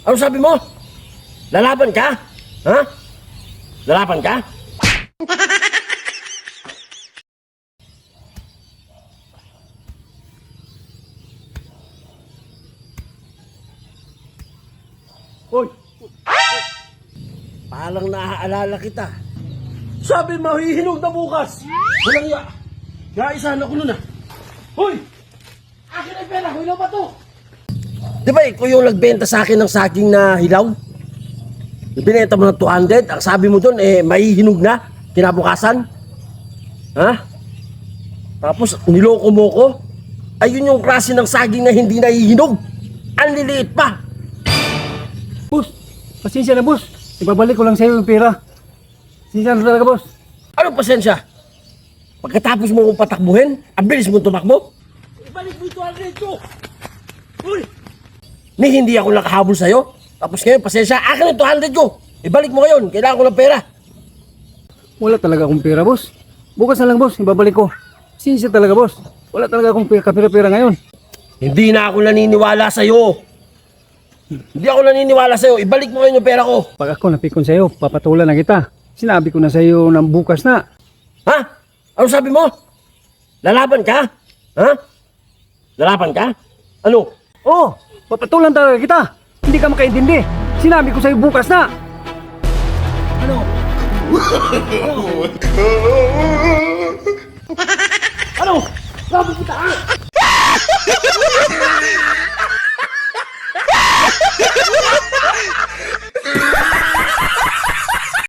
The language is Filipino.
Ano sabi mo? Lalaban ka? Ha? Lalaban ka? Hoy! Parang naaalala kita. Sabi mahihinog na bukas. Walang iya. Naisahan ako nun ah. Hoy! Akin ang pera, hilaw ba to? Di ba ikaw yung nagbenta sa akin ng saging na hilaw? Binenta mo ng 200, ang sabi mo doon mahihinog na, kinabukasan. Ha? Tapos niloko mo ko? Ayun yung klase ng saging na hindi nahihinog. Ang liliit pa. Boss, pasensya na boss. Ibabalik ko lang sa iyo yung pera. Pasensya na talaga boss. Anong pasensya? Pagkatapos mo kong patakbuhin, ang bilis mo tumakbo? Ibalik mo ito ang ko! Uy! Ni hindi ako nakahabol sa'yo. Tapos ngayon, pasensya, akin ang 200 ko. Ibalik mo ngayon, kailangan ko ng pera. Wala talaga akong pera boss. Bukas na lang boss, ibabalik ko. Pasensya talaga boss. Wala talaga akong kapira-pera ngayon. Hindi na ako naniniwala sa'yo. Hindi ako naniniwala sa'yo. Ibalik mo ngayon yung pera ko. Pag ako napikon sa iyo, papatulan na kita. Sinabi ko na sa iyo ng bukas na. Ha? Ano sabi mo? Lalaban ka? Ha? Lalaban ka? Ano? Oh, papatulan talaga kita. Hindi ka makaintindi. Sinabi ko sa iyo bukas na. Ano?